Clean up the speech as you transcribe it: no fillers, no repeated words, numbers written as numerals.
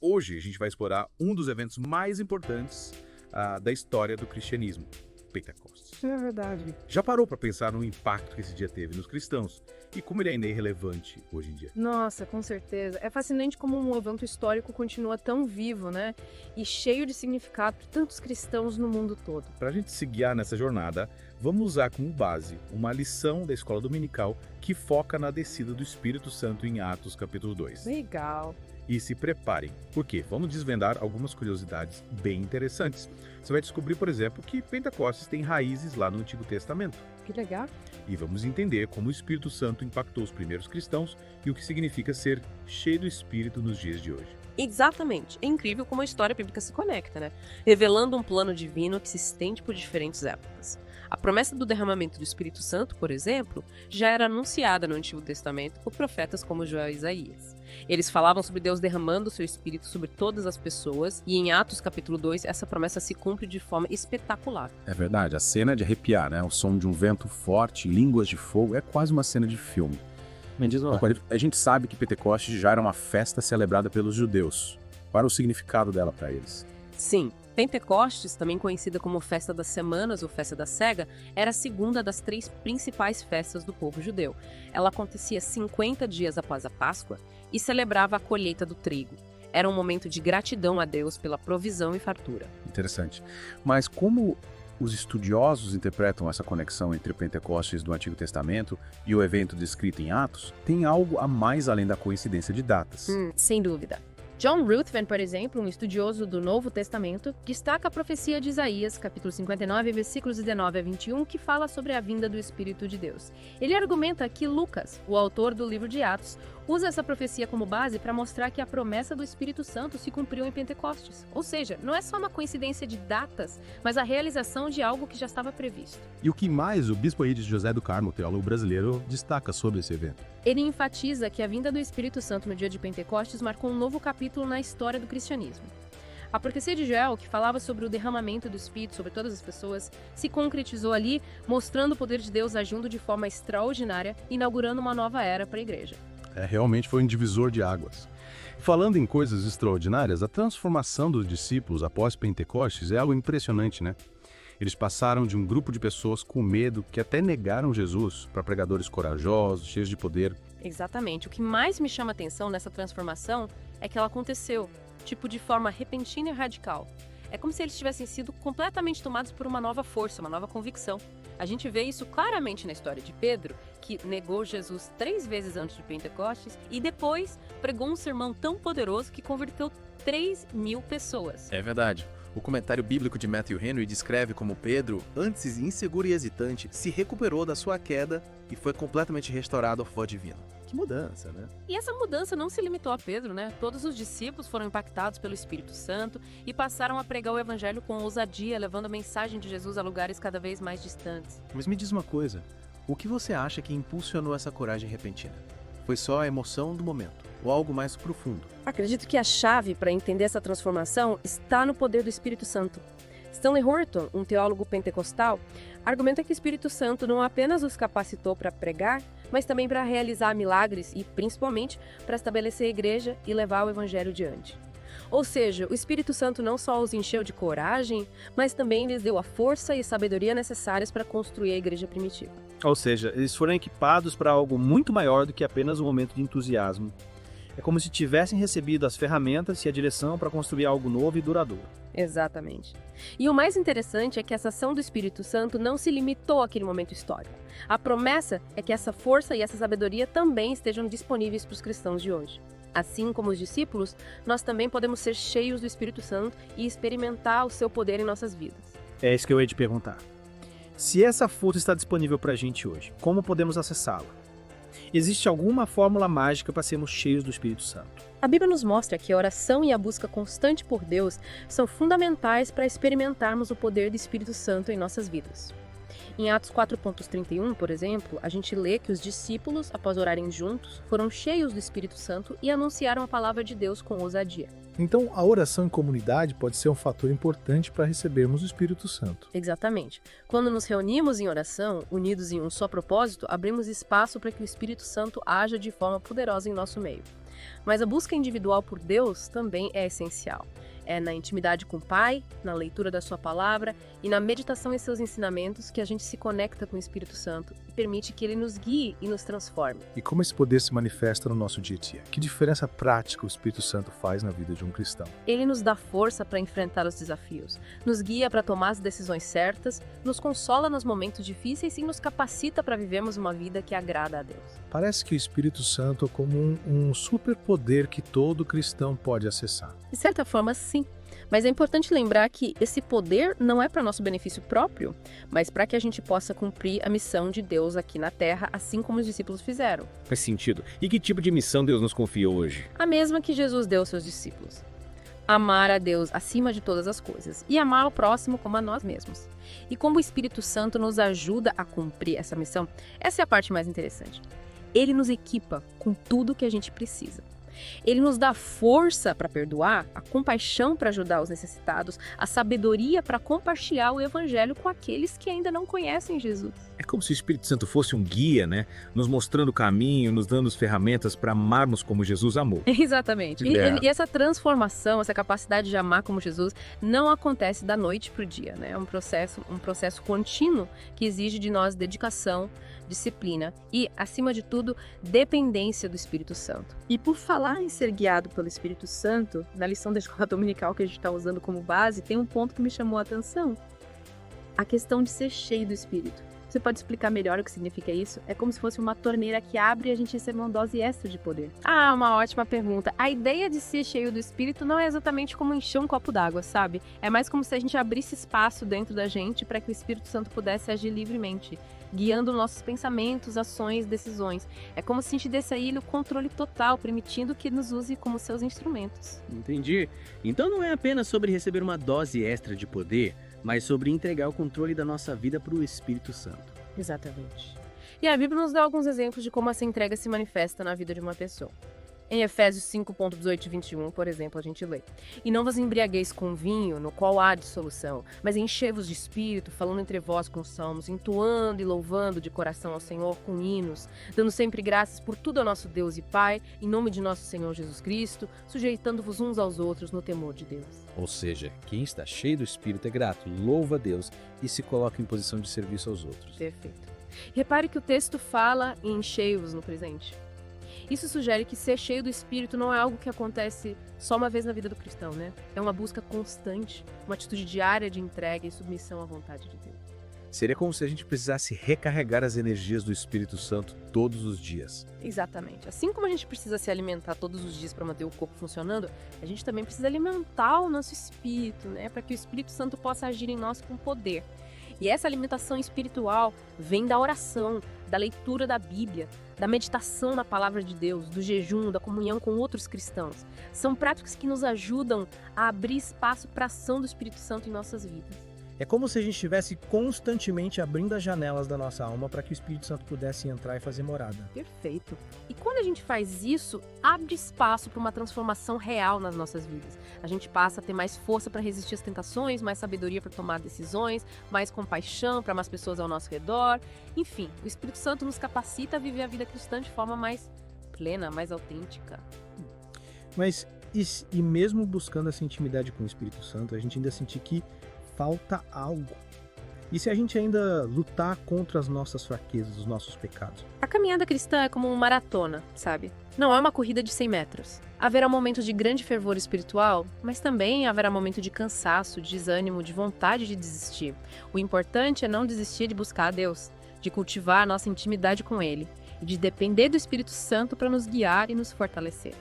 Hoje a gente vai explorar um dos eventos mais importantes da história do cristianismo, Pentecostes. É verdade. Já parou para pensar no impacto que esse dia teve nos cristãos e como ele ainda é irrelevante hoje em dia? Nossa, com certeza. É fascinante como um evento histórico continua tão vivo, né? E cheio de significado para tantos cristãos no mundo todo. Para a gente se guiar nessa jornada, vamos usar como base uma lição da escola dominical que foca na descida do Espírito Santo em Atos capítulo 2. Legal. E se preparem, porque vamos desvendar algumas curiosidades bem interessantes. Você vai descobrir, por exemplo, que Pentecostes tem raízes lá no Antigo Testamento. Que legal. E vamos entender como o Espírito Santo impactou os primeiros cristãos e o que significa ser cheio do Espírito nos dias de hoje. Exatamente. É incrível como a história bíblica se conecta, né? Revelando um plano divino que se estende por diferentes épocas. A promessa do derramamento do Espírito Santo, por exemplo, já era anunciada no Antigo Testamento por profetas como Joel e Isaías. Eles falavam sobre Deus derramando o seu Espírito sobre todas as pessoas, e em Atos capítulo 2, essa promessa se cumpre de forma espetacular. É verdade, a cena é de arrepiar, né? O som de um vento forte, línguas de fogo, é quase uma cena de filme. Me diz uma Agora, a gente sabe que Pentecostes já era uma festa celebrada pelos judeus. Qual era o significado dela para eles? Sim, Pentecostes, também conhecida como Festa das Semanas ou Festa da Cega, era a segunda das 3 principais festas do povo judeu. Ela acontecia 50 dias após a Páscoa e celebrava a colheita do trigo. Era um momento de gratidão a Deus pela provisão e fartura. Interessante. Mas como os estudiosos interpretam essa conexão entre Pentecostes do Antigo Testamento e o evento descrito em Atos, tem algo a mais além da coincidência de datas. Sem dúvida. John Ruthven, por exemplo, um estudioso do Novo Testamento, destaca a profecia de Isaías, capítulo 59, versículos 19 a 21, que fala sobre a vinda do Espírito de Deus. Ele argumenta que Lucas, o autor do livro de Atos, usa essa profecia como base para mostrar que a promessa do Espírito Santo se cumpriu em Pentecostes. Ou seja, não é só uma coincidência de datas, mas a realização de algo que já estava previsto. E o que mais o bispo Eurídice José do Carmo, teólogo brasileiro, destaca sobre esse evento? Ele enfatiza que a vinda do Espírito Santo no dia de Pentecostes marcou um novo capítulo na história do cristianismo. A profecia de Joel, que falava sobre o derramamento do Espírito sobre todas as pessoas, se concretizou ali, mostrando o poder de Deus agindo de forma extraordinária, inaugurando uma nova era para a igreja. Realmente foi um divisor de águas. Falando em coisas extraordinárias, a transformação dos discípulos após Pentecostes é algo impressionante, né? Eles passaram de um grupo de pessoas com medo que até negaram Jesus para pregadores corajosos, cheios de poder. Exatamente. O que mais me chama a atenção nessa transformação é que ela aconteceu, de forma repentina e radical. É como se eles tivessem sido completamente tomados por uma nova força, uma nova convicção. A gente vê isso claramente na história de Pedro, que negou Jesus 3 vezes antes de Pentecostes e depois pregou um sermão tão poderoso que converteu 3.000 pessoas. É verdade. O comentário bíblico de Matthew Henry descreve como Pedro, antes inseguro e hesitante, se recuperou da sua queda e foi completamente restaurado ao favor divino. Que mudança, né? E essa mudança não se limitou a Pedro, né? Todos os discípulos foram impactados pelo Espírito Santo e passaram a pregar o evangelho com ousadia, levando a mensagem de Jesus a lugares cada vez mais distantes. Mas me diz uma coisa, o que você acha que impulsionou essa coragem repentina? Foi só a emoção do momento, ou algo mais profundo? Acredito que a chave para entender essa transformação está no poder do Espírito Santo. Stanley Horton, um teólogo pentecostal, argumenta que o Espírito Santo não apenas os capacitou para pregar, mas também para realizar milagres e, principalmente, para estabelecer a igreja e levar o evangelho adiante. Ou seja, o Espírito Santo não só os encheu de coragem, mas também lhes deu a força e sabedoria necessárias para construir a igreja primitiva. Ou seja, eles foram equipados para algo muito maior do que apenas um momento de entusiasmo. É como se tivessem recebido as ferramentas e a direção para construir algo novo e duradouro. Exatamente. E o mais interessante é que essa ação do Espírito Santo não se limitou àquele momento histórico. A promessa é que essa força e essa sabedoria também estejam disponíveis para os cristãos de hoje. Assim como os discípulos, nós também podemos ser cheios do Espírito Santo e experimentar o seu poder em nossas vidas. É isso que eu ia te perguntar. Se essa força está disponível para a gente hoje, como podemos acessá-la? Existe alguma fórmula mágica para sermos cheios do Espírito Santo? A Bíblia nos mostra que a oração e a busca constante por Deus são fundamentais para experimentarmos o poder do Espírito Santo em nossas vidas. Em Atos 4.31, por exemplo, a gente lê que os discípulos, após orarem juntos, foram cheios do Espírito Santo e anunciaram a palavra de Deus com ousadia. Então, a oração em comunidade pode ser um fator importante para recebermos o Espírito Santo. Exatamente. Quando nos reunimos em oração, unidos em um só propósito, abrimos espaço para que o Espírito Santo haja de forma poderosa em nosso meio. Mas a busca individual por Deus também é essencial. É na intimidade com o Pai, na leitura da sua palavra e na meditação em seus ensinamentos que a gente se conecta com o Espírito Santo e permite que ele nos guie e nos transforme. E como esse poder se manifesta no nosso dia a dia? Que diferença prática o Espírito Santo faz na vida de um cristão? Ele nos dá força para enfrentar os desafios, nos guia para tomar as decisões certas, nos consola nos momentos difíceis e nos capacita para vivermos uma vida que agrada a Deus. Parece que o Espírito Santo é como um superpoder que todo cristão pode acessar. De certa forma, sim. Mas é importante lembrar que esse poder não é para nosso benefício próprio, mas para que a gente possa cumprir a missão de Deus aqui na Terra, assim como os discípulos fizeram. Faz sentido. E que tipo de missão Deus nos confia hoje? A mesma que Jesus deu aos seus discípulos. Amar a Deus acima de todas as coisas e amar o próximo como a nós mesmos. E como o Espírito Santo nos ajuda a cumprir essa missão, essa é a parte mais interessante. Ele nos equipa com tudo que a gente precisa. Ele nos dá força para perdoar, a compaixão para ajudar os necessitados, a sabedoria para compartilhar o evangelho com aqueles que ainda não conhecem Jesus. É como se o Espírito Santo fosse um guia, né? Nos mostrando o caminho, nos dando as ferramentas para amarmos como Jesus amou. Exatamente. E essa transformação, essa capacidade de amar como Jesus, não acontece da noite para o dia, né? É um processo contínuo que exige de nós dedicação, disciplina e, acima de tudo, dependência do Espírito Santo. E por falar em ser guiado pelo Espírito Santo, na lição da escola dominical que a gente está usando como base, tem um ponto que me chamou a atenção. A questão de ser cheio do Espírito. Você pode explicar melhor o que significa isso? É como se fosse uma torneira que abre e a gente recebe uma dose extra de poder. Ah, uma ótima pergunta. A ideia de ser cheio do Espírito não é exatamente como encher um copo d'água, sabe? É mais como se a gente abrisse espaço dentro da gente para que o Espírito Santo pudesse agir livremente, guiando nossos pensamentos, ações, decisões. É como se a gente desse a ele o controle total, permitindo que nos use como seus instrumentos. Entendi. Então não é apenas sobre receber uma dose extra de poder, mas sobre entregar o controle da nossa vida para o Espírito Santo. Exatamente. E a Bíblia nos dá alguns exemplos de como essa entrega se manifesta na vida de uma pessoa. Em Efésios 5:18 e 21, por exemplo, a gente lê: "E não vos embriagueis com vinho, no qual há dissolução, mas enchei-vos de espírito, falando entre vós com salmos, entoando e louvando de coração ao Senhor com hinos, dando sempre graças por tudo ao nosso Deus e Pai, em nome de nosso Senhor Jesus Cristo, sujeitando-vos uns aos outros no temor de Deus." Ou seja, quem está cheio do Espírito é grato, louva a Deus e se coloca em posição de serviço aos outros. Perfeito. Repare que o texto fala em enchei-vos no presente. Isso sugere que ser cheio do Espírito não é algo que acontece só uma vez na vida do cristão, né? É uma busca constante, uma atitude diária de entrega e submissão à vontade de Deus. Seria como se a gente precisasse recarregar as energias do Espírito Santo todos os dias. Exatamente. Assim como a gente precisa se alimentar todos os dias para manter o corpo funcionando, a gente também precisa alimentar o nosso espírito, né? Para que o Espírito Santo possa agir em nós com poder. E essa alimentação espiritual vem da oração, da leitura da Bíblia, da meditação na palavra de Deus, do jejum, da comunhão com outros cristãos. São práticas que nos ajudam a abrir espaço para a ação do Espírito Santo em nossas vidas. É como se a gente estivesse constantemente abrindo as janelas da nossa alma para que o Espírito Santo pudesse entrar e fazer morada. Perfeito. E quando a gente faz isso, abre espaço para uma transformação real nas nossas vidas. A gente passa a ter mais força para resistir às tentações, mais sabedoria para tomar decisões, mais compaixão para mais pessoas ao nosso redor. Enfim, o Espírito Santo nos capacita a viver a vida cristã de forma mais plena, mais autêntica. Mas, e mesmo buscando essa intimidade com o Espírito Santo, a gente ainda sentir que falta algo. E se a gente ainda lutar contra as nossas fraquezas, os nossos pecados? A caminhada cristã é como uma maratona, sabe? Não é uma corrida de 100 metros. Haverá momentos de grande fervor espiritual, mas também haverá momento de cansaço, de desânimo, de vontade de desistir. O importante é não desistir de buscar a Deus, de cultivar a nossa intimidade com Ele e de depender do Espírito Santo para nos guiar e nos fortalecer.